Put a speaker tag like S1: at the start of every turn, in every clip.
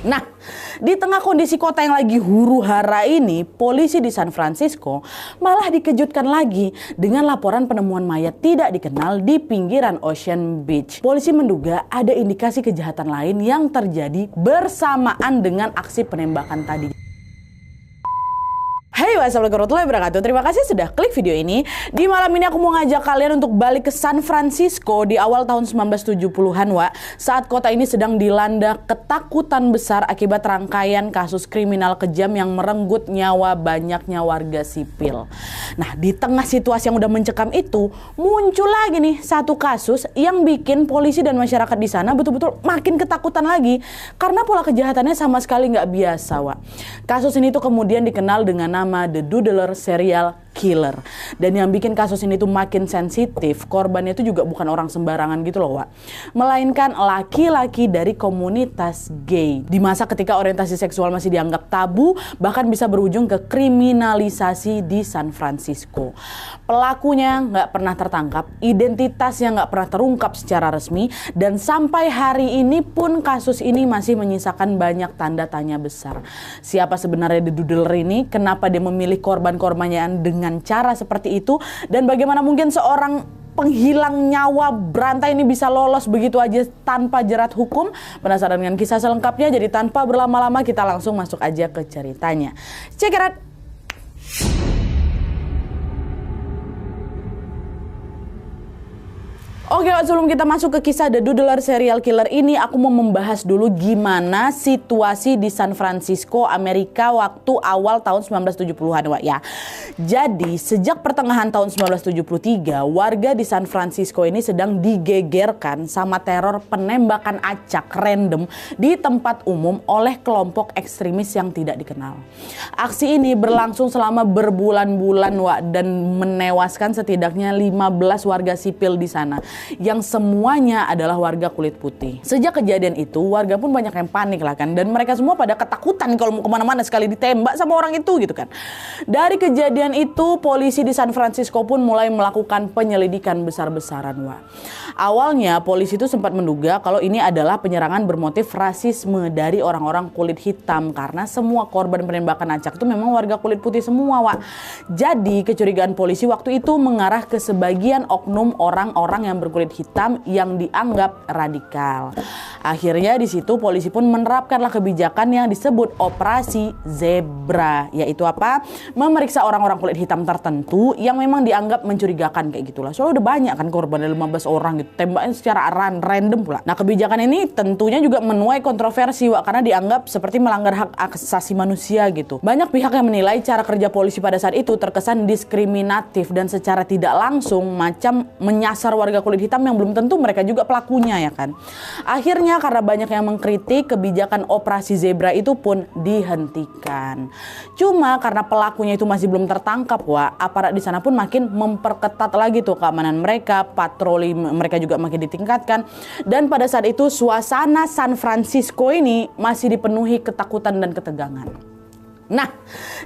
S1: Nah, di tengah kondisi kota yang lagi huru-hara ini, polisi di San Francisco malah dikejutkan lagi dengan laporan penemuan mayat tidak dikenal di pinggiran Ocean Beach. Polisi menduga ada indikasi kejahatan lain yang terjadi bersamaan dengan aksi penembakan tadi. Hai, wassalamualaikum warahmatullahi wabarakatuh. Terima kasih sudah klik video ini. Di malam ini aku mau ngajak kalian untuk balik ke San Francisco di awal tahun 1970-an, Wak. Saat kota ini sedang dilanda ketakutan besar akibat rangkaian kasus kriminal kejam yang merenggut nyawa banyaknya warga sipil. Nah, di tengah situasi yang udah mencekam itu, muncul lagi nih satu kasus yang bikin polisi dan masyarakat di sana betul-betul makin ketakutan lagi. Karena pola kejahatannya sama sekali nggak biasa, Wak. Kasus ini tuh kemudian dikenal dengan nama The Doodler Serial Killer. Dan yang bikin kasus ini tuh makin sensitif, korbannya itu juga bukan orang sembarangan gitu loh, Wak. Melainkan laki-laki dari komunitas gay. Di masa ketika orientasi seksual masih dianggap tabu, bahkan bisa berujung ke kriminalisasi di San Francisco. Pelakunya nggak pernah tertangkap, identitasnya nggak pernah terungkap secara resmi, dan sampai hari ini pun kasus ini masih menyisakan banyak tanda tanya besar. Siapa sebenarnya The Doodler ini? Kenapa dia memilih korban-korbannya dengan cara seperti itu, dan bagaimana mungkin seorang penghilang nyawa berantai ini bisa lolos begitu aja tanpa jerat hukum? Penasaran dengan kisah selengkapnya? Jadi tanpa berlama-lama kita langsung masuk aja ke ceritanya. Check it out. Oke, sebelum kita masuk ke kisah The Doodler Serial Killer ini, aku mau membahas dulu gimana situasi di San Francisco, Amerika waktu awal tahun 1970-an, Wak, ya. Jadi, sejak pertengahan tahun 1973, warga di San Francisco ini sedang digegerkan sama teror penembakan acak random di tempat umum oleh kelompok ekstremis yang tidak dikenal. Aksi ini berlangsung selama berbulan-bulan, Wak, dan menewaskan setidaknya 15 warga sipil di sana, yang semuanya adalah warga kulit putih. Sejak kejadian itu, warga pun banyak yang panik lah kan, dan mereka semua pada ketakutan kalau mau kemana-mana sekali ditembak sama orang itu gitu kan. Dari kejadian itu, polisi di San Francisco pun mulai melakukan penyelidikan besar-besaran, Wak. Awalnya polisi itu sempat menduga kalau ini adalah penyerangan bermotif rasisme dari orang-orang kulit hitam, karena semua korban penembakan acak itu memang warga kulit putih semua, Wak. Jadi kecurigaan polisi waktu itu mengarah ke sebagian oknum orang-orang yang berkulit hitam yang dianggap radikal. Akhirnya di situ polisi pun menerapkanlah kebijakan yang disebut Operasi Zebra, yaitu apa? Memeriksa orang-orang kulit hitam tertentu yang memang dianggap mencurigakan kayak gitulah. Soalnya udah banyak kan korban, 15 orang gitu, tembakan secara random pula. Nah, kebijakan ini tentunya juga menuai kontroversi, Wak, karena dianggap seperti melanggar hak asasi manusia gitu. Banyak pihak yang menilai cara kerja polisi pada saat itu terkesan diskriminatif dan secara tidak langsung macam menyasar warga kulit hitam yang belum tentu mereka juga pelakunya, ya kan. Akhirnya karena banyak yang mengkritik, kebijakan Operasi Zebra itu pun dihentikan. Cuma karena pelakunya itu masih belum tertangkap, Wak, aparat di sana pun makin memperketat lagi tuh keamanan mereka, patroli mereka juga makin ditingkatkan, dan pada saat itu suasana San Francisco ini masih dipenuhi ketakutan dan ketegangan. Nah,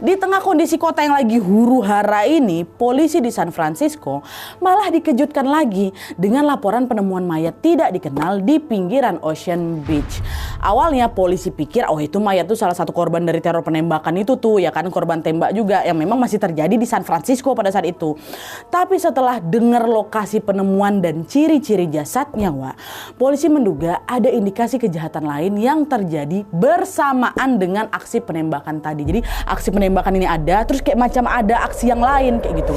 S1: di tengah kondisi kota yang lagi huru-hara ini, polisi di San Francisco malah dikejutkan lagi dengan laporan penemuan mayat tidak dikenal di pinggiran Ocean Beach. Awalnya polisi pikir, oh itu mayat tuh salah satu korban dari teror penembakan itu tuh, ya kan, korban tembak juga yang memang masih terjadi di San Francisco pada saat itu. Tapi setelah dengar lokasi penemuan dan ciri-ciri jasadnya, Wak, polisi menduga ada indikasi kejahatan lain yang terjadi bersamaan dengan aksi penembakan tadi. Jadi aksi penembakan ini ada, terus kayak macam ada aksi yang lain kayak gitu.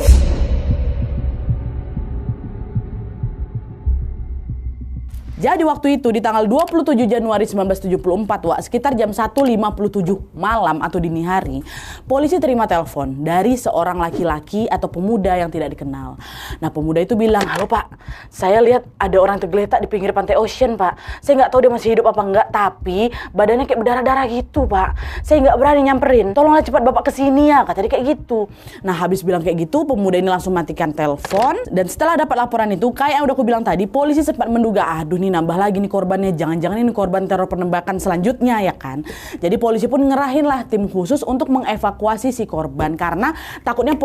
S1: Jadi waktu itu di tanggal 27 Januari 1974, Wak, sekitar jam 1.57 malam atau dini hari, polisi terima telepon dari seorang laki-laki atau pemuda yang tidak dikenal. Nah, pemuda itu bilang, "Halo Pak, saya lihat ada orang tergeletak di pinggir pantai Ocean, Pak. Saya nggak tahu dia masih hidup apa enggak, tapi badannya kayak berdarah-darah gitu, Pak. Saya nggak berani nyamperin. Tolonglah cepat Bapak kesini ya," kata dia kayak gitu. Nah, habis bilang kayak gitu, pemuda ini langsung matikan telepon, dan setelah dapat laporan itu, kayak yang udah aku bilang tadi, polisi sempat menduga, aduh nih nambah lagi nih korbannya, jangan-jangan ini korban teror penembakan selanjutnya ya kan. Jadi polisi pun ngerahin lah tim khusus untuk mengevakuasi si korban karena takutnya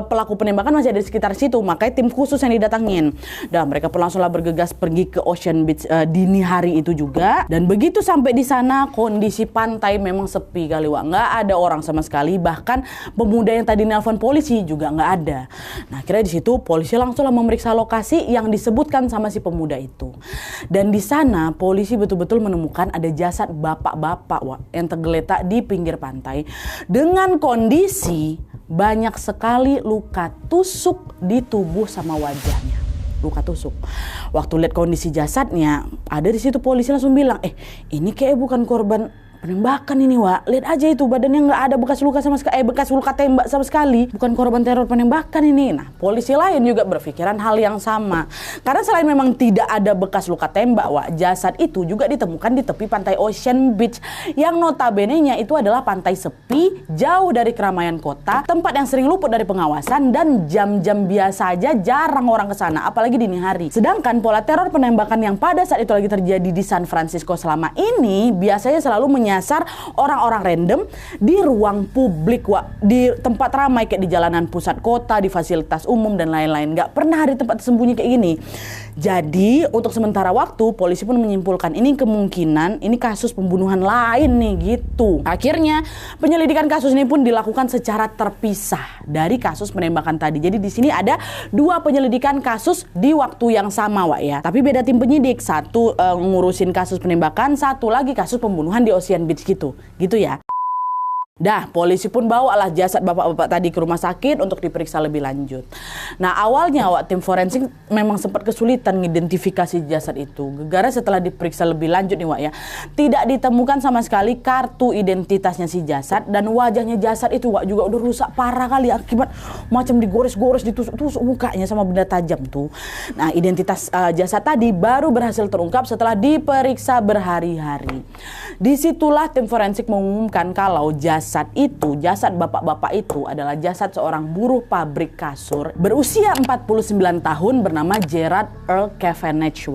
S1: pelaku penembakan masih ada di sekitar situ, makanya tim khusus yang didatangin. Dan mereka pun langsung lah bergegas pergi ke Ocean Beach dini hari itu juga. Dan begitu sampai di sana kondisi pantai memang sepi kali Wak, nggak ada orang sama sekali, bahkan pemuda yang tadi nelpon polisi juga nggak ada. Nah akhirnya di situ polisi langsung lah memeriksa lokasi yang disebutkan sama si pemuda itu. Dan di sana polisi betul-betul menemukan ada jasad bapak-bapak Wak, yang tergeletak di pinggir pantai dengan kondisi banyak sekali luka tusuk di tubuh sama wajahnya. Luka tusuk. Waktu lihat kondisi jasadnya, ada di situ polisi langsung bilang, ini kayak bukan korban penembakan ini Wak. Lihat aja itu badannya nggak ada bekas luka sama sekali, bekas luka tembak sama sekali. Bukan korban teror penembakan ini. Nah, polisi lain juga berpikiran hal yang sama. Karena selain memang tidak ada bekas luka tembak Wak, jasad itu juga ditemukan di tepi pantai Ocean Beach yang notabene-nya itu adalah pantai sepi, jauh dari keramaian kota, tempat yang sering luput dari pengawasan dan jam-jam biasa aja jarang orang ke sana, apalagi dini hari. Sedangkan pola teror penembakan yang pada saat itu lagi terjadi di San Francisco selama ini biasanya selalu menyasar orang-orang random di ruang publik Wak, di tempat ramai kayak di jalanan pusat kota, di fasilitas umum dan lain-lain. Gak pernah ada tempat tersembunyi kayak gini. Jadi untuk sementara waktu polisi pun menyimpulkan ini kemungkinan ini kasus pembunuhan lain nih gitu. Akhirnya penyelidikan kasus ini pun dilakukan secara terpisah dari kasus penembakan tadi. Jadi di sini ada dua penyelidikan kasus di waktu yang sama Wak ya. Tapi beda tim penyidik, satu ngurusin kasus penembakan, satu lagi kasus pembunuhan di Ocean Beach gitu ya. Dah, polisi pun bawalah jasad bapak-bapak tadi ke rumah sakit untuk diperiksa lebih lanjut. Nah, awalnya Wak, tim forensik memang sempat kesulitan mengidentifikasi jasad itu. Gara-gara setelah diperiksa lebih lanjut nih Wak ya, tidak ditemukan sama sekali kartu identitasnya si jasad, dan wajahnya jasad itu Wak juga udah rusak parah kali akibat macam digores-gores, ditusuk-tusuk mukanya sama benda tajam tuh. Nah, identitas jasad tadi baru berhasil terungkap setelah diperiksa berhari-hari. Disitulah tim forensik mengumumkan kalau jasad bapak-bapak itu adalah jasad seorang buruh pabrik kasur berusia 49 tahun bernama Gerald Earl Cavendish.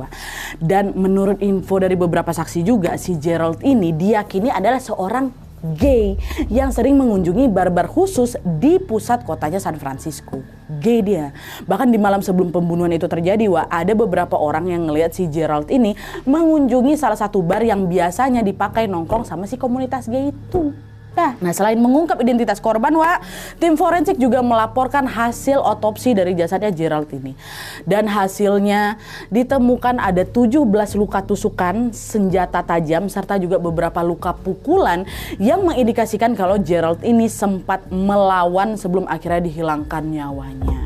S1: Dan menurut info dari beberapa saksi juga, si Gerald ini diyakini adalah seorang gay yang sering mengunjungi bar-bar khusus di pusat kotanya San Francisco. Gay dia. Bahkan di malam sebelum pembunuhan itu terjadi Wak, ada beberapa orang yang ngelihat si Gerald ini mengunjungi salah satu bar yang biasanya dipakai nongkrong sama si komunitas gay itu. Nah, selain mengungkap identitas korban Wak, tim forensik juga melaporkan hasil otopsi dari jasadnya Gerald ini. Dan hasilnya ditemukan ada 17 luka tusukan senjata tajam serta juga beberapa luka pukulan yang mengindikasikan kalau Gerald ini sempat melawan sebelum akhirnya dihilangkan nyawanya.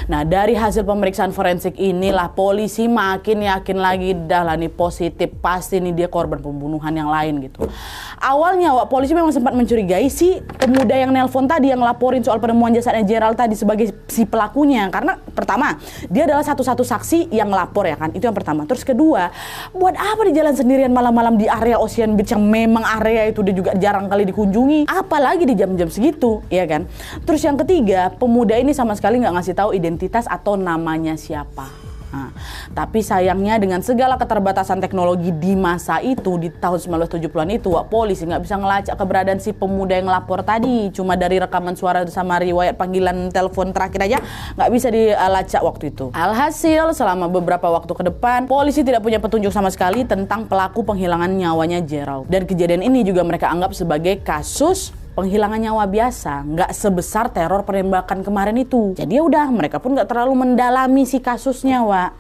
S1: Nah, dari hasil pemeriksaan forensik inilah polisi makin yakin lagi dah lah nih positif, pasti nih dia korban pembunuhan yang lain gitu. Awalnya Wak, polisi memang sempat mencurigai si pemuda yang nelpon tadi yang laporin soal penemuan jasadnya Gerald tadi sebagai si pelakunya, karena pertama dia adalah satu-satu saksi yang lapor ya kan, itu yang pertama. Terus kedua, buat apa di jalan sendirian malam-malam di area Ocean Beach yang memang area itu dia juga jarang kali dikunjungi, apalagi di jam-jam segitu ya kan. Terus yang ketiga, pemuda ini sama sekali nggak ngasih tahu identitas atau namanya siapa. Nah, tapi sayangnya dengan segala keterbatasan teknologi di masa itu, di tahun 1970-an itu, Wak, polisi nggak bisa ngelacak keberadaan si pemuda yang lapor tadi. Cuma dari rekaman suara sama riwayat panggilan telepon terakhir aja nggak bisa dilacak waktu itu. Alhasil selama beberapa waktu ke depan, polisi tidak punya petunjuk sama sekali tentang pelaku penghilangan nyawanya Gerald. Dan kejadian ini juga mereka anggap sebagai kasus penghilangan nyawa biasa, nggak sebesar teror penembakan kemarin itu. Jadi ya udah, mereka pun nggak terlalu mendalami si kasusnya Wak.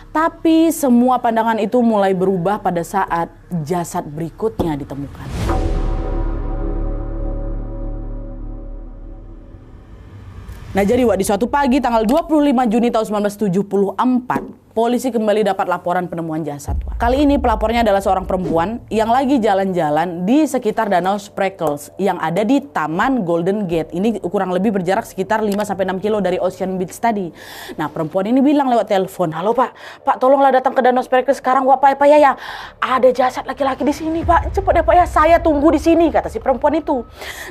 S1: Tapi semua pandangan itu mulai berubah pada saat jasad berikutnya ditemukan. Nah jadi Wak, di suatu pagi tanggal 25 Juni tahun 1974, polisi kembali dapat laporan penemuan jasad. Kali ini pelapornya adalah seorang perempuan yang lagi jalan-jalan di sekitar Danau Spreckles yang ada di Taman Golden Gate. Ini kurang lebih berjarak sekitar 5-6 kilo dari Ocean Beach tadi. Nah, perempuan ini bilang lewat telepon, "Halo Pak, tolonglah datang ke Danau Spreckles sekarang Pak ya. Ada jasad laki-laki di sini Pak, cepet deh Pak ya, saya tunggu di sini," kata si perempuan itu.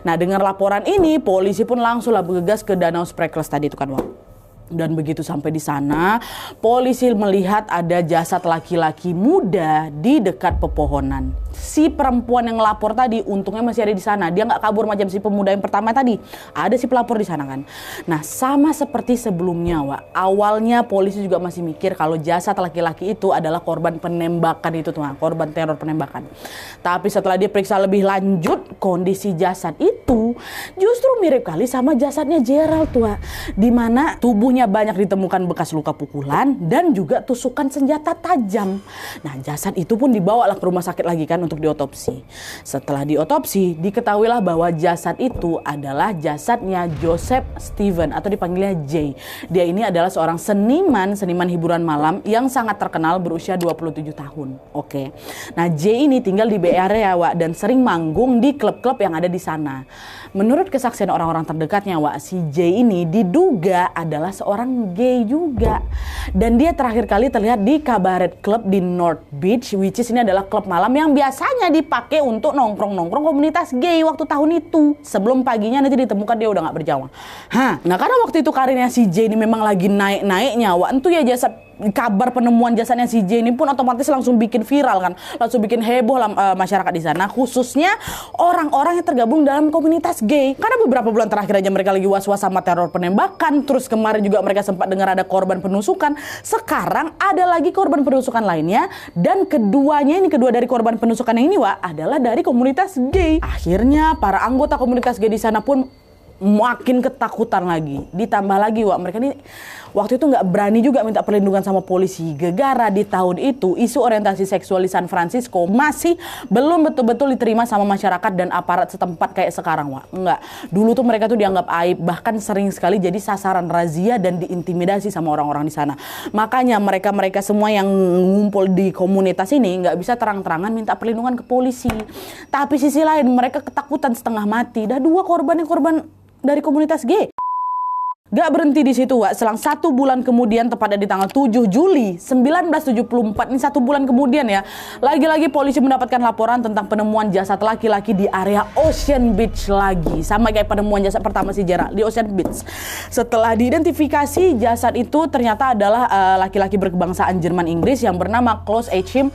S1: Nah, dengar laporan ini, polisi pun langsung lah bergegas ke Danau Spreckles tadi itu kan Wak. Dan begitu sampai di sana, polisi melihat ada jasad laki-laki muda di dekat pepohonan. Si perempuan yang lapor tadi untungnya masih ada di sana. Dia nggak kabur macam si pemuda yang pertama tadi. Ada si pelapor di sana kan. Nah, sama seperti sebelumnya, Wak. Awalnya polisi juga masih mikir kalau jasad laki-laki itu adalah korban penembakan itu tuh, korban teror penembakan. Tapi setelah diperiksa lebih lanjut, kondisi jasad itu justru mirip kali sama jasadnya Gerald tuh, Wak. Di mana tubuhnya banyak ditemukan bekas luka pukulan dan juga tusukan senjata tajam. Nah, jasad itu pun dibawalah ke rumah sakit lagi kan untuk diotopsi. Setelah diotopsi, diketahuilah bahwa jasad itu adalah jasadnya Joseph Steven atau dipanggilnya J. Dia ini adalah seorang seniman hiburan malam yang sangat terkenal berusia 27 tahun. Oke. Nah, J ini tinggal di Bay Area, Wak, dan sering manggung di klub-klub yang ada di sana. Menurut kesaksian orang-orang terdekatnya, Wak, si J ini diduga adalah seorang gay juga. Dan dia terakhir kali terlihat di Cabaret Club di North Beach, which is ini adalah klub malam yang biasanya dipakai untuk nongkrong-nongkrong komunitas gay waktu tahun itu. Sebelum paginya nanti ditemukan dia udah gak berjawab. Nah karena waktu itu karirnya si J ini memang lagi naik-naiknya, Wak, entu ya jasad kabar penemuan jasadnya si J ini pun otomatis langsung bikin viral kan, langsung bikin heboh lah masyarakat di sana, khususnya orang-orang yang tergabung dalam komunitas gay. Karena beberapa bulan terakhir aja mereka lagi was-was sama teror penembakan, terus kemarin juga mereka sempat dengar ada korban penusukan, sekarang ada lagi korban penusukan lainnya, dan kedua dari korban penusukan yang ini, Wak, adalah dari komunitas gay. Akhirnya para anggota komunitas gay di sana pun makin ketakutan lagi. Ditambah lagi, Wak, mereka ini waktu itu nggak berani juga minta perlindungan sama polisi. Gegara di tahun itu isu orientasi seksual di San Francisco masih belum betul-betul diterima sama masyarakat dan aparat setempat kayak sekarang, Wak. Enggak. Dulu tuh mereka tuh dianggap aib, bahkan sering sekali jadi sasaran razia dan diintimidasi sama orang-orang di sana. Makanya mereka semua yang ngumpul di komunitas ini nggak bisa terang-terangan minta perlindungan ke polisi. Tapi sisi lain mereka ketakutan setengah mati. Dah dua korban dari komunitas gay. Gak berhenti di situ, Wak. Selang 1 bulan kemudian, tepatnya di tanggal 7 Juli 1974, ini 1 bulan kemudian ya, lagi-lagi polisi mendapatkan laporan tentang penemuan jasad laki-laki di area Ocean Beach lagi. Sama kayak penemuan jasad pertama si Gerald di Ocean Beach. Setelah diidentifikasi, jasad itu ternyata adalah laki-laki berkebangsaan Jerman Inggris yang bernama Klaus Achim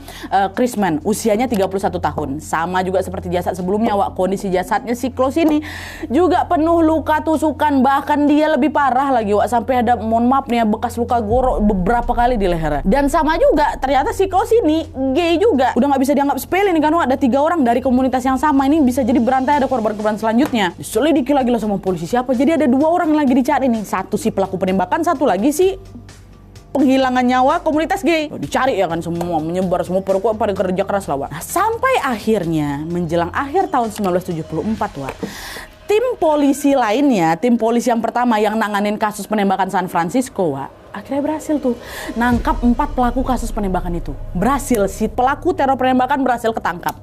S1: Christman. Usianya 31 tahun. Sama juga seperti jasad sebelumnya, Wak. Kondisi jasadnya si Klaus ini juga penuh luka tusukan, bahkan dia lebih parah lagi, Wak, sampai ada, mohon maaf nih ya, bekas luka gorok beberapa kali di lehernya. Dan sama juga ternyata si Klaus ini gay juga. Udah nggak bisa dianggap sepele nih kan, Wak. Ada 3 orang dari komunitas yang sama ini bisa jadi berantai ada korban-korban selanjutnya. Diselidiki lagi lah sama polisi siapa. Jadi ada 2 orang yang lagi dicari nih. Satu si pelaku penembakan, satu lagi si penghilangan nyawa komunitas gay. Dicari ya kan, semua menyebar, semua pada kerja keras lah, Wak. Nah, sampai akhirnya menjelang akhir tahun 1974, Wak, tim polisi lainnya, tim polisi yang pertama yang nanganin kasus penembakan San Francisco, Wak, akhirnya berhasil tuh nangkap 4 pelaku kasus penembakan itu. Berhasil, si pelaku teror penembakan berhasil ketangkap.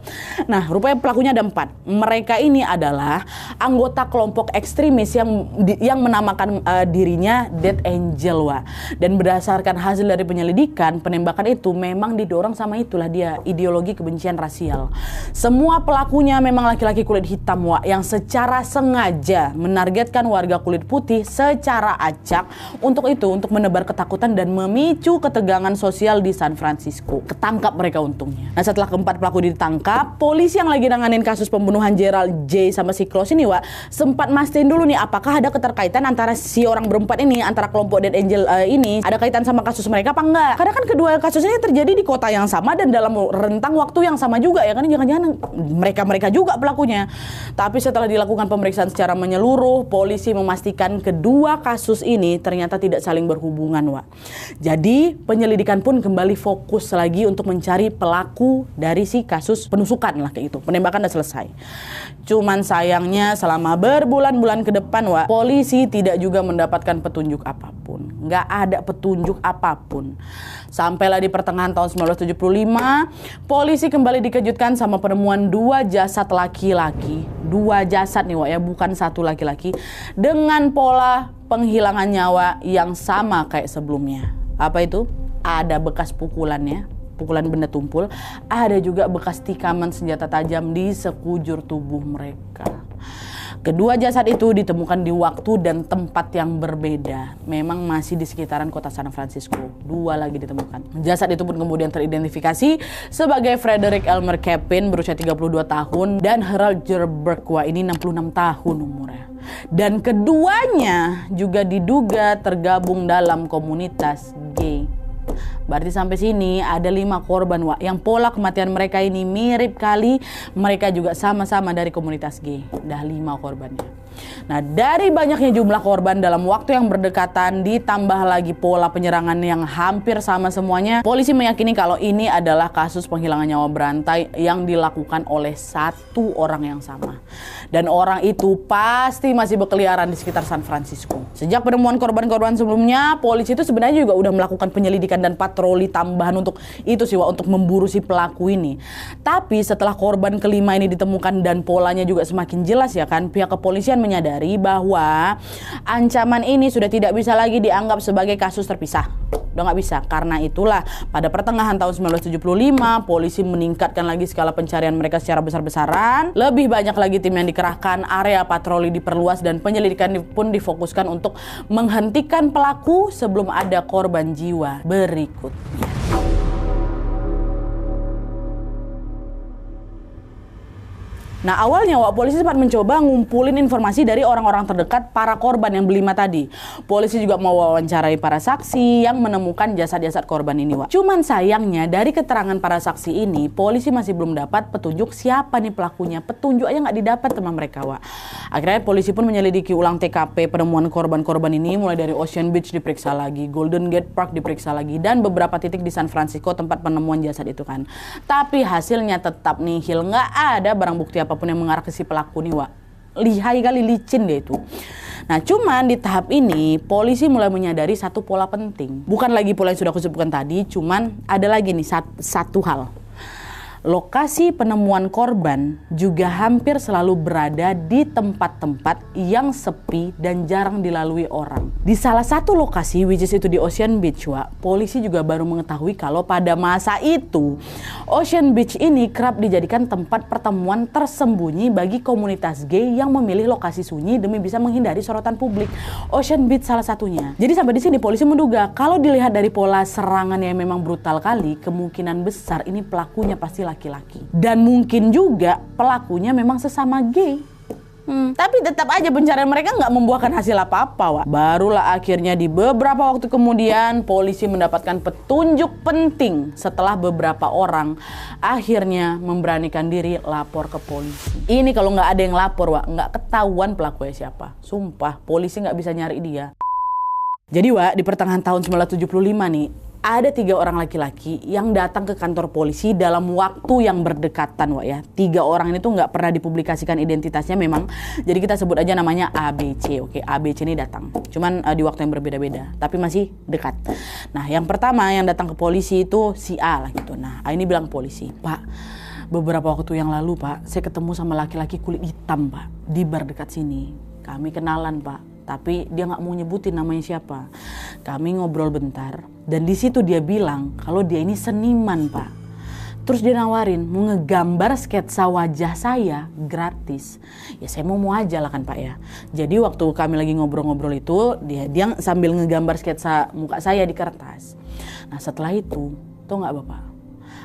S1: Nah, rupanya pelakunya ada 4. Mereka ini adalah anggota kelompok ekstremis yang menamakan dirinya Death Angel, Wak. Dan berdasarkan hasil dari penyelidikan, penembakan itu memang didorong sama itulah dia, ideologi kebencian rasial. Semua pelakunya memang laki-laki kulit hitam, Wak, yang secara sengaja menargetkan warga kulit putih secara acak untuk menebar ketakutan dan memicu ketegangan sosial di San Francisco. Ketangkap mereka untungnya. Nah, setelah keempat pelaku ditangkap, polisi yang lagi nanganin kasus pembunuhan Gerald J sama si Klaus ini, Wak, sempat mastiin dulu nih apakah ada keterkaitan antara si orang berempat ini, antara kelompok Dead Angel ini, ada kaitan sama kasus mereka apa enggak. Karena kan kedua kasus ini terjadi di kota yang sama dan dalam rentang waktu yang sama juga ya kan, jangan-jangan mereka juga pelakunya. Tapi setelah dilakukan pemeriksaan secara menyeluruh, polisi memastikan kedua kasus ini ternyata tidak saling berhubungan, Wak. Jadi penyelidikan pun kembali fokus lagi untuk mencari pelaku dari si kasus penusukan lah kayak itu. Penembakan udah selesai. Cuman sayangnya selama berbulan-bulan ke depan, Wak, polisi tidak juga mendapatkan petunjuk apapun. Nggak ada petunjuk apapun. Sampailah di pertengahan tahun 1975, polisi kembali dikejutkan sama penemuan 2 jasad laki-laki. 2 jasad nih, Wak, ya, bukan 1 laki-laki, dengan pola penghilangan nyawa yang sama kayak sebelumnya. Apa itu? Ada bekas pukulannya, pukulan benda tumpul, ada juga bekas tikaman senjata tajam di sekujur tubuh mereka. Kedua jasad itu ditemukan di waktu dan tempat yang berbeda. Memang masih di sekitaran kota San Francisco. Dua lagi ditemukan. Jasad itu pun kemudian teridentifikasi sebagai Frederick Elmer Chapin berusia 32 tahun dan Harold Gerberg, wah ini 66 tahun umurnya. Dan keduanya juga diduga tergabung dalam komunitas gay. Berarti sampai sini ada 5 korban, Wak, yang pola kematian mereka ini mirip kali. Mereka juga sama-sama dari komunitas gay. Udah 5 korbannya. Nah, dari banyaknya jumlah korban dalam waktu yang berdekatan ditambah lagi pola penyerangan yang hampir sama semuanya, polisi meyakini kalau ini adalah kasus penghilangan nyawa berantai yang dilakukan oleh satu orang yang sama. Dan orang itu pasti masih berkeliaran di sekitar San Francisco. Sejak penemuan korban-korban sebelumnya, polisi itu sebenarnya juga udah melakukan penyelidikan dan patroli tambahan untuk itu sih, Wak, untuk memburu si pelaku ini. Tapi setelah korban kelima ini ditemukan dan polanya juga semakin jelas ya kan, pihak kepolisian menyadari bahwa ancaman ini sudah tidak bisa lagi dianggap sebagai kasus terpisah. Udah nggak bisa. Karena itulah pada pertengahan tahun 1975 polisi meningkatkan lagi skala pencarian mereka secara besar-besaran. Lebih banyak lagi tim yang dikerahkan, area patroli diperluas dan penyelidikan pun difokuskan untuk menghentikan pelaku sebelum ada korban jiwa berikutnya. Nah, awalnya, Wak, polisi sempat mencoba ngumpulin informasi dari orang-orang terdekat para korban yang berlima tadi. Polisi juga mewawancarai para saksi yang menemukan jasad-jasad korban ini, Wak. Cuman sayangnya dari keterangan para saksi ini, polisi masih belum dapat petunjuk siapa nih pelakunya. Petunjuk aja nggak didapat sama mereka, Wak. Akhirnya polisi pun menyelidiki ulang TKP penemuan korban-korban ini, mulai dari Ocean Beach diperiksa lagi, Golden Gate Park diperiksa lagi, dan beberapa titik di San Francisco tempat penemuan jasad itu kan. Tapi hasilnya tetap nihil, nggak ada barang bukti apapun yang mengarah ke si pelaku nih, Wak. Lihai kali, licin dia itu. Nah, cuman di tahap ini polisi mulai menyadari satu pola penting. Bukan lagi pola yang sudah aku sebutkan tadi, cuman ada lagi nih satu hal. Lokasi penemuan korban juga hampir selalu berada di tempat-tempat yang sepi dan jarang dilalui orang. Di salah satu lokasi, which is itu di Ocean Beach, Wak, polisi juga baru mengetahui kalau pada masa itu Ocean Beach ini kerap dijadikan tempat pertemuan tersembunyi bagi komunitas gay yang memilih lokasi sunyi demi bisa menghindari sorotan publik. Ocean Beach salah satunya. Jadi sampai di sini polisi menduga kalau dilihat dari pola serangan yang memang brutal kali, kemungkinan besar ini pelakunya pasti laki-laki. Dan mungkin juga pelakunya memang sesama gay. Tapi tetap aja pencarian mereka nggak membuahkan hasil apa-apa, Wak. Barulah akhirnya di beberapa waktu kemudian polisi mendapatkan petunjuk penting setelah beberapa orang akhirnya memberanikan diri lapor ke polisi. Ini kalau nggak ada yang lapor, Wak, nggak ketahuan pelakunya siapa. Sumpah, polisi nggak bisa nyari dia. Jadi, Wak, di pertengahan tahun 1975 nih, ada 3 orang laki-laki yang datang ke kantor polisi dalam waktu yang berdekatan, Wak, ya. 3 orang ini tuh nggak pernah dipublikasikan identitasnya memang. Jadi kita sebut aja namanya ABC. Oke, ABC ini datang. Cuman di waktu yang berbeda-beda, tapi masih dekat. Nah, yang pertama yang datang ke polisi itu si A lah gitu. Nah, A ini bilang ke polisi, "Pak, beberapa waktu yang lalu, Pak, saya ketemu sama laki-laki kulit hitam, Pak, di bar dekat sini. Kami kenalan, Pak. Tapi dia nggak mau nyebutin namanya siapa. Kami ngobrol bentar dan di situ dia bilang kalau dia ini seniman, Pak. Terus dia nawarin mau ngegambar sketsa wajah saya gratis. Ya saya mau aja lah kan, Pak, ya. Jadi waktu kami lagi ngobrol-ngobrol itu dia sambil ngegambar sketsa muka saya di kertas. Nah, setelah itu tuh nggak, Bapak,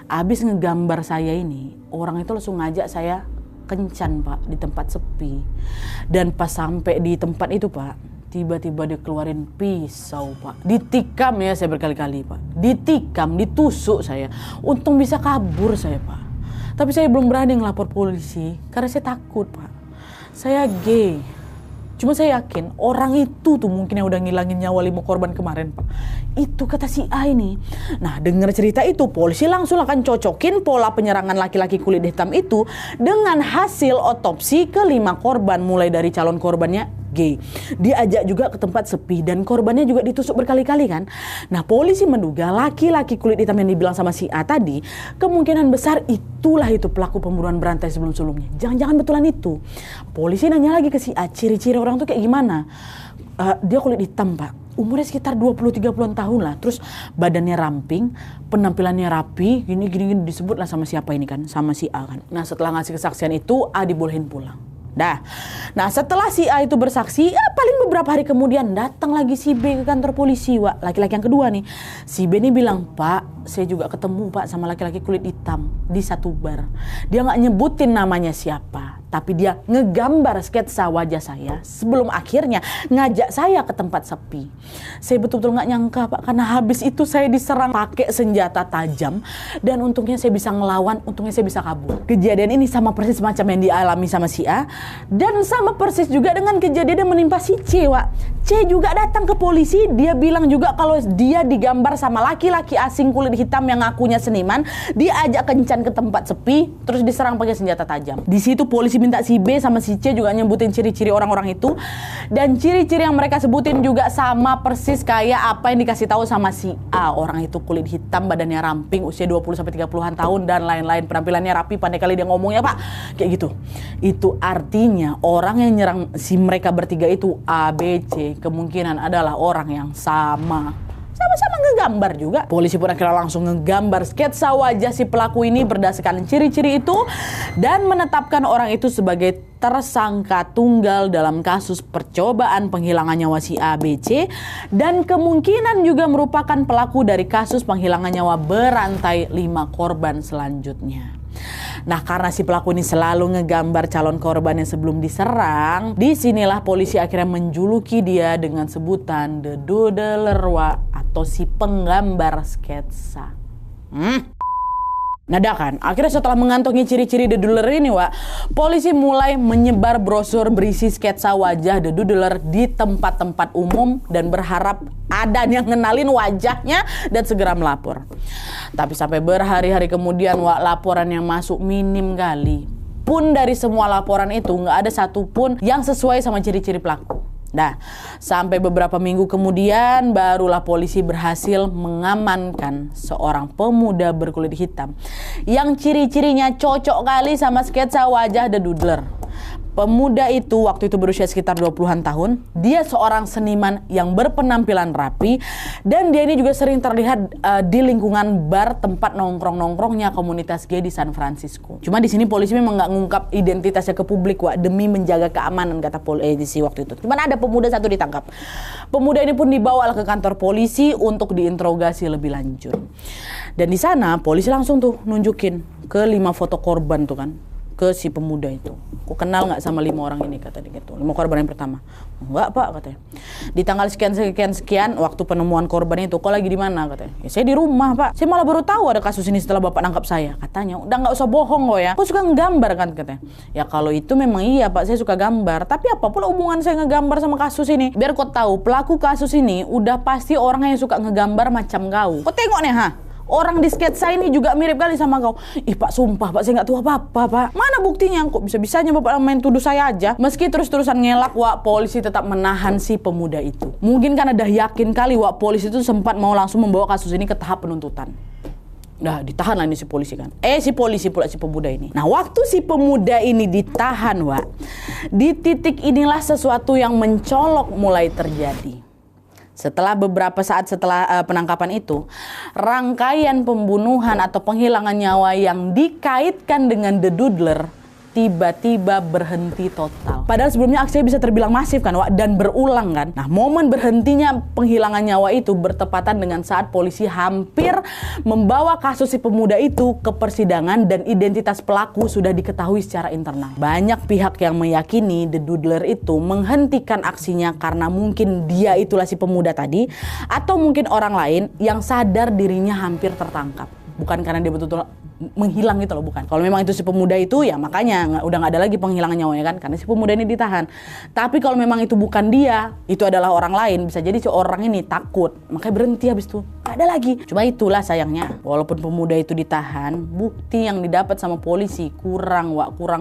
S1: abis ngegambar saya ini, orang itu langsung ngajak saya kencan, Pak, di tempat sepi. Dan pas sampai di tempat itu, Pak, tiba-tiba dia keluarin pisau, Pak. Ditikam ya saya berkali-kali, Pak. Ditikam, ditusuk saya. Untung bisa kabur saya, Pak. Tapi saya belum berani ngelapor polisi karena saya takut, Pak. Saya gay. Cuma saya yakin orang itu tuh mungkin yang udah ngilangin nyawa 5 korban kemarin, Pak. Itu kata si A ini. Nah, dengar cerita itu polisi langsung akan cocokin pola penyerangan laki-laki kulit hitam itu dengan hasil otopsi ke 5 korban, mulai dari calon korbannya gay. Diajak juga ke tempat sepi dan korbannya juga ditusuk berkali-kali kan. Nah, polisi menduga laki-laki kulit hitam yang dibilang sama si A tadi kemungkinan besar itulah itu pelaku pembunuhan berantai sebelum-sebelumnya. Jangan-jangan betulan itu. Polisi nanya lagi ke si A, ciri-ciri orang tuh kayak gimana? Dia kulit hitam, Pak. Umurnya sekitar 20-30an tahun lah. Terus badannya ramping, penampilannya rapi, gini disebut lah sama siapa ini kan, sama si A kan. Nah, setelah ngasih kesaksian itu, A dibolehin pulang. Nah setelah si A itu bersaksi, ya paling beberapa hari kemudian datang lagi si B ke kantor polisi, Wak. Laki-laki yang kedua nih. Si B ini bilang, Pak, saya juga ketemu Pak sama laki-laki kulit hitam di satu bar. Dia nggak nyebutin namanya siapa, tapi dia ngegambar sketsa wajah saya sebelum akhirnya ngajak saya ke tempat sepi. Saya betul-betul nggak nyangka Pak, karena habis itu saya diserang pakai senjata tajam dan untungnya saya bisa ngelawan, untungnya saya bisa kabur. Kejadian ini sama persis macam yang dialami sama si A dan sama persis juga dengan kejadian yang menimpa si C, Wak. C juga datang ke polisi, dia bilang juga kalau dia digambar sama laki-laki asing kulit hitam yang ngakunya seniman, diajak kencan ke tempat sepi, terus diserang pakai senjata tajam. Di situ polisi minta si B sama si C juga nyebutin ciri-ciri orang-orang itu, dan ciri-ciri yang mereka sebutin juga sama persis kayak apa yang dikasih tahu sama si A. Orang itu kulit hitam, badannya ramping, usia 20-30-an tahun dan lain-lain, penampilannya rapi, pandai kali dia ngomongnya Pak, kayak gitu. Itu artinya orang yang nyerang si mereka bertiga itu A, B, C kemungkinan adalah orang yang sama ngegambar juga. Polisi pun akhirnya langsung ngegambar sketsa wajah si pelaku ini berdasarkan ciri-ciri itu dan menetapkan orang itu sebagai tersangka tunggal dalam kasus percobaan penghilangan nyawa si A, B, C dan kemungkinan juga merupakan pelaku dari kasus penghilangan nyawa berantai 5 korban selanjutnya. Nah, karena si pelaku ini selalu ngegambar calon korban yang sebelum diserang, disinilah polisi akhirnya menjuluki dia dengan sebutan The Doodler, atau si penggambar sketsa. Nah kan, akhirnya setelah mengantongi ciri-ciri The Doodler ini, Wak, polisi mulai menyebar brosur berisi sketsa wajah The Doodler di tempat-tempat umum dan berharap ada yang ngenalin wajahnya dan segera melapor. Tapi sampai berhari-hari kemudian, Wak, laporan yang masuk minim kali. Pun dari semua laporan itu nggak ada satupun yang sesuai sama ciri-ciri pelaku. Nah, sampai beberapa minggu kemudian barulah polisi berhasil mengamankan seorang pemuda berkulit hitam yang ciri-cirinya cocok kali sama sketsa wajah The Doodler. Pemuda itu waktu itu berusia sekitar 20-an tahun. Dia seorang seniman yang berpenampilan rapi dan dia ini juga sering terlihat di lingkungan bar tempat nongkrong-nongkrongnya komunitas gay di San Francisco. Cuma di sini polisi memang nggak ngungkap identitasnya ke publik, Wak, demi menjaga keamanan, kata polisi waktu itu. Cuma ada pemuda satu ditangkap. Pemuda ini pun dibawa ke kantor polisi untuk diinterogasi lebih lanjut. Dan di sana polisi langsung tuh nunjukin ke 5 foto korban tuh kan, ke si pemuda itu. Kok kenal nggak sama 5 orang ini, kata dia gitu. 5 korban yang pertama. Enggak Pak, katanya. Di tanggal sekian waktu penemuan korban itu, kok lagi di mana, katanya. Ya, saya di rumah Pak. Saya malah baru tahu ada kasus ini setelah Bapak nangkap saya, katanya. Udah nggak usah bohong kok ya. Kok suka ngegambar kan, katanya. Ya kalau itu memang iya Pak, saya suka gambar. Tapi apa pula hubungan saya ngegambar sama kasus ini? Biar kau tahu, pelaku kasus ini udah pasti orang yang suka ngegambar macam kau. Kau tengok nih, orang di sketsa ini juga mirip kali sama kau. Ih Pak, sumpah Pak, saya nggak tahu apa-apa Pak. Mana buktinya? Kok bisa-bisanya Bapak main tuduh saya aja? Meski terus-terusan ngelak, Wak, polisi tetap menahan si pemuda itu. Mungkin karena dah yakin kali, Wak, polisi itu sempat mau langsung membawa kasus ini ke tahap penuntutan. Nah, ditahan lah ini si polisi kan. Si polisi pula si pemuda ini. Nah, waktu si pemuda ini ditahan, Wak, di titik inilah sesuatu yang mencolok mulai terjadi. Setelah beberapa saat setelah penangkapan itu, rangkaian pembunuhan atau penghilangan nyawa yang dikaitkan dengan The Doodler tiba-tiba berhenti total. Padahal sebelumnya aksinya bisa terbilang masif kan, Wak, dan berulang kan. Nah, momen berhentinya penghilangan nyawa itu bertepatan dengan saat polisi hampir membawa kasus si pemuda itu ke persidangan dan identitas pelaku sudah diketahui secara internal. Banyak pihak yang meyakini The Doodler itu menghentikan aksinya karena mungkin dia itulah si pemuda tadi, atau mungkin orang lain yang sadar dirinya hampir tertangkap. Bukan karena dia betul-betul menghilang gitu loh, bukan. Kalau memang itu si pemuda itu, ya makanya udah nggak ada lagi penghilangan nyawanya kan, karena si pemuda ini ditahan. Tapi kalau memang itu bukan dia, itu adalah orang lain, bisa jadi si orang ini takut, makanya berhenti habis itu. Nggak ada lagi. Cuma itulah sayangnya, walaupun pemuda itu ditahan, bukti yang didapat sama polisi kurang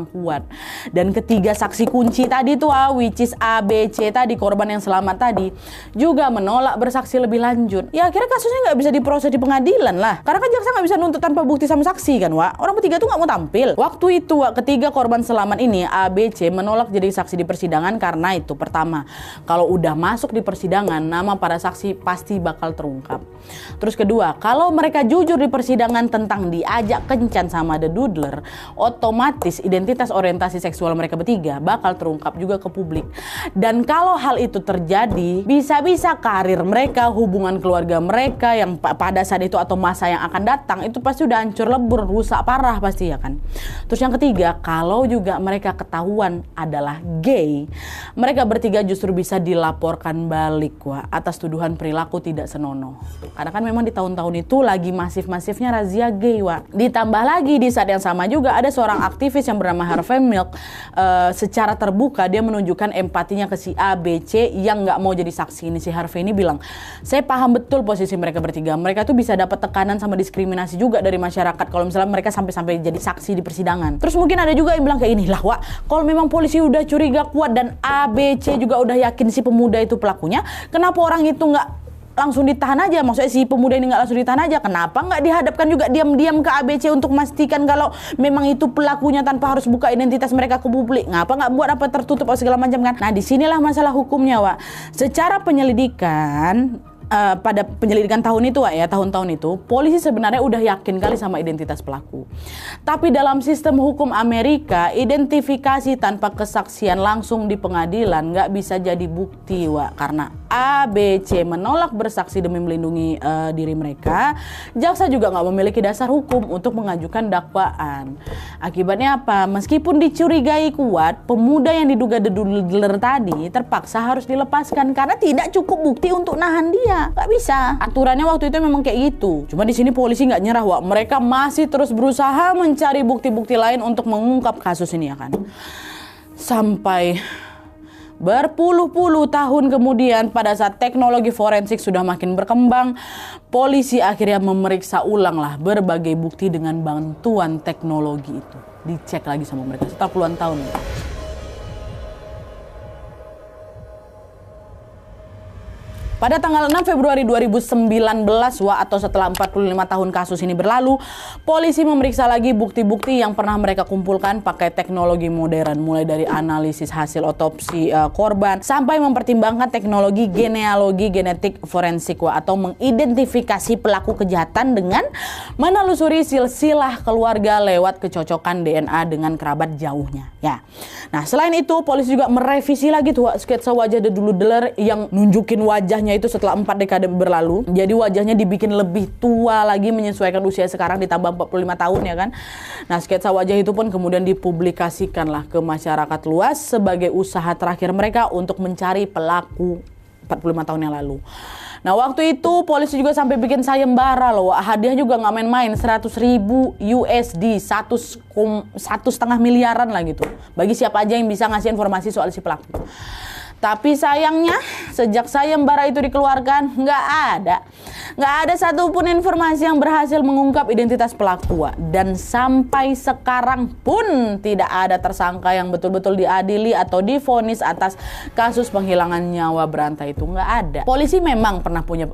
S1: kuat. Dan ketiga saksi kunci tadi tuh, which is A, B, C tadi, korban yang selamat tadi, juga menolak bersaksi lebih lanjut. Ya akhirnya kasusnya nggak bisa diproses di pengadilan lah, karena kan jaksa nggak bisa nuntut tanpa bukti sama saksi kan, Wak. Orang bertiga tuh nggak mau tampil. Waktu itu, Wak, ketiga korban selamat ini, A, B, C, menolak jadi saksi di persidangan karena itu, pertama, kalau udah masuk di persidangan, nama para saksi pasti bakal terungkap. Terus kedua, kalau mereka jujur di persidangan tentang diajak kencan sama The Doodler, otomatis identitas orientasi seksual mereka bertiga bakal terungkap juga ke publik. Dan kalau hal itu terjadi, bisa-bisa karir mereka, hubungan keluarga mereka yang pada saat itu atau masa yang akan datang itu pasti udah hancur lebur, rusak parah pasti ya kan. Terus yang ketiga, kalau juga mereka ketahuan adalah gay, mereka bertiga justru bisa dilaporkan balik atas tuduhan perilaku tidak senonoh. Karena kan memang di tahun-tahun itu lagi masif-masifnya razia gay, Ditambah lagi di saat yang sama juga ada seorang aktivis yang bernama Harvey Milk, secara terbuka dia menunjukkan empatinya ke si A, B, C yang nggak mau jadi saksi. Ini si Harvey ini bilang, saya paham betul posisi mereka bertiga. Mereka tuh bisa dapat tekanan sama diskriminasi juga dari masyarakat kalau misalnya mereka sampai jadi saksi di persidangan. Terus mungkin ada juga yang bilang kayak ini, lah kalau memang polisi udah curiga kuat dan A, B, C juga udah yakin si pemuda itu pelakunya, kenapa orang itu nggak langsung ditahan aja? Maksudnya si pemuda ini nggak langsung ditahan aja, kenapa nggak dihadapkan juga diam-diam ke ABC untuk memastikan kalau memang itu pelakunya tanpa harus buka identitas mereka ke publik? Ngapa nggak buat apa tertutup atau segala macam kan? Nah disinilah masalah hukumnya, Secara penyelidikan, pada penyelidikan tahun itu tahun-tahun itu polisi sebenarnya udah yakin kali sama identitas pelaku. Tapi dalam sistem hukum Amerika, identifikasi tanpa kesaksian langsung di pengadilan nggak bisa jadi bukti, karena A, B, C menolak bersaksi demi melindungi diri mereka. Jaksa juga nggak memiliki dasar hukum untuk mengajukan dakwaan. Akibatnya apa? Meskipun dicurigai kuat, pemuda yang diduga The Doodler tadi terpaksa harus dilepaskan karena tidak cukup bukti untuk nahan dia. Gak bisa. Aturannya waktu itu memang kayak gitu. Cuma di sini polisi nggak nyerah, Mereka masih terus berusaha mencari bukti-bukti lain untuk mengungkap kasus ini ya kan. Sampai berpuluh-puluh tahun kemudian, pada saat teknologi forensik sudah makin berkembang, polisi akhirnya memeriksa ulang berbagai bukti dengan bantuan teknologi itu. Dicek lagi sama mereka setelah puluhan tahun. Pada tanggal 6 Februari 2019 atau setelah 45 tahun kasus ini berlalu, polisi memeriksa lagi bukti-bukti yang pernah mereka kumpulkan pakai teknologi modern, mulai dari analisis hasil otopsi korban sampai mempertimbangkan teknologi genealogi genetik forensik atau mengidentifikasi pelaku kejahatan dengan menelusuri silsilah keluarga lewat kecocokan DNA dengan kerabat jauhnya. Ya. Nah, selain itu polisi juga merevisi lagi tuh sketsa wajah The Doodler yang nunjukin wajahnya itu setelah 4 dekade berlalu. Jadi wajahnya dibikin lebih tua lagi menyesuaikan usia sekarang ditambah 45 tahun ya kan. Nah, sketsa wajah itu pun kemudian dipublikasikan ke masyarakat luas sebagai usaha terakhir mereka untuk mencari pelaku 45 tahun yang lalu. Nah, waktu itu polisi juga sampai bikin sayembara hadiah juga nggak main-main, 100.000 USD, 1,5 miliaran gitu. Bagi siapa aja yang bisa ngasih informasi soal si pelaku. Tapi sayangnya sejak sayembara itu dikeluarkan nggak ada satupun informasi yang berhasil mengungkap identitas pelaku. Dan sampai sekarang pun tidak ada tersangka yang betul-betul diadili atau divonis atas kasus penghilangan nyawa berantai itu. Nggak ada. Polisi memang pernah punya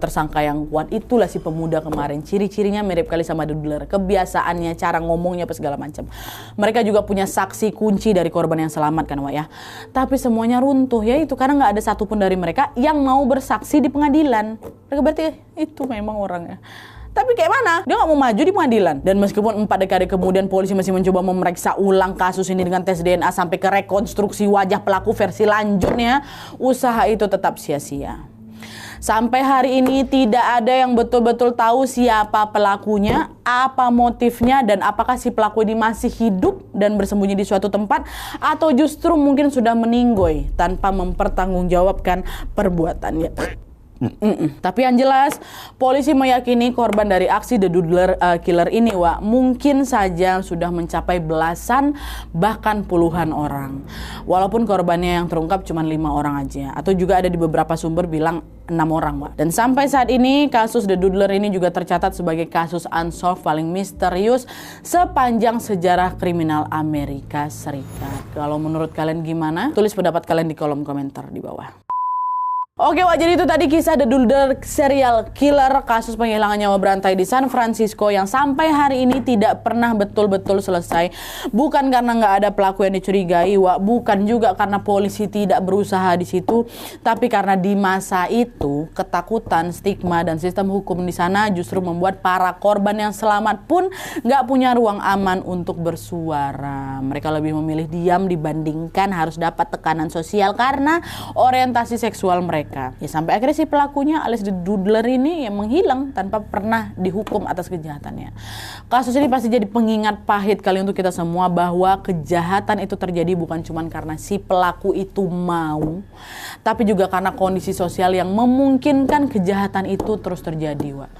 S1: tersangka yang kuat, itulah si pemuda kemarin. Ciri-cirinya mirip kali sama The Doodler, kebiasaannya, cara ngomongnya apa segala macam. Mereka juga punya saksi kunci dari korban yang selamat kan tapi semuanya runtuh ya itu karena nggak ada satupun dari mereka yang mau bersaksi di pengadilan. Mereka berarti itu memang orangnya. Tapi kayak mana? Dia nggak mau maju di pengadilan. Dan meskipun 4 dekade kemudian polisi masih mencoba memeriksa ulang kasus ini dengan tes DNA sampai ke rekonstruksi wajah pelaku versi lanjutnya, usaha itu tetap sia-sia. Sampai hari ini tidak ada yang betul-betul tahu siapa pelakunya, apa motifnya, dan apakah si pelaku ini masih hidup dan bersembunyi di suatu tempat atau justru mungkin sudah meninggoy tanpa mempertanggungjawabkan perbuatannya. Tapi yang jelas polisi meyakini korban dari aksi The Doodler killer ini mungkin saja sudah mencapai belasan bahkan puluhan orang. Walaupun korbannya yang terungkap cuma 5 orang aja, atau juga ada di beberapa sumber bilang 6 orang. Dan sampai saat ini kasus The Doodler ini juga tercatat sebagai kasus unsolved paling misterius sepanjang sejarah kriminal Amerika Serikat. Kalau menurut kalian gimana? Tulis pendapat kalian di kolom komentar di bawah. Oke Wak, jadi itu tadi kisah The Doodler serial killer, kasus penghilangan nyawa berantai di San Francisco yang sampai hari ini tidak pernah betul-betul selesai. Bukan karena nggak ada pelaku yang dicurigai, Wak, bukan juga karena polisi tidak berusaha di situ, tapi karena di masa itu ketakutan, stigma, dan sistem hukum di sana justru membuat para korban yang selamat pun nggak punya ruang aman untuk bersuara. Mereka lebih memilih diam dibandingkan harus dapat tekanan sosial karena orientasi seksual mereka. Ya sampai akhirnya si pelakunya alias The Doodler ini yang menghilang tanpa pernah dihukum atas kejahatannya. Kasus ini pasti jadi pengingat pahit kali untuk kita semua bahwa kejahatan itu terjadi bukan cuma karena si pelaku itu mau, tapi juga karena kondisi sosial yang memungkinkan kejahatan itu terus terjadi, Wak.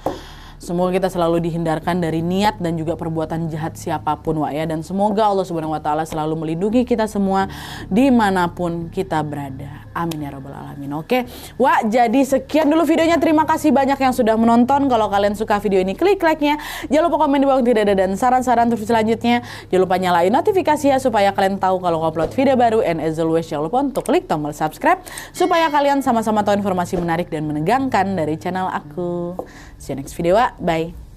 S1: Semoga kita selalu dihindarkan dari niat dan juga perbuatan jahat siapapun, Wak, ya. Dan semoga Allah Subhanahu wa Ta'ala selalu melindungi kita semua dimanapun kita berada. Amin ya Rabbal Alamin. Oke, Wak, jadi sekian dulu videonya. Terima kasih banyak yang sudah menonton. Kalau kalian suka video ini, klik like-nya. Jangan lupa komen di bawah tidak ada dan saran-saran untuk selanjutnya. Jangan lupa nyalain notifikasi ya supaya kalian tahu kalau upload video baru. And as always, jangan lupa untuk klik tombol subscribe supaya kalian sama-sama tahu informasi menarik dan menegangkan dari channel aku. See you next video, Wak. Bye.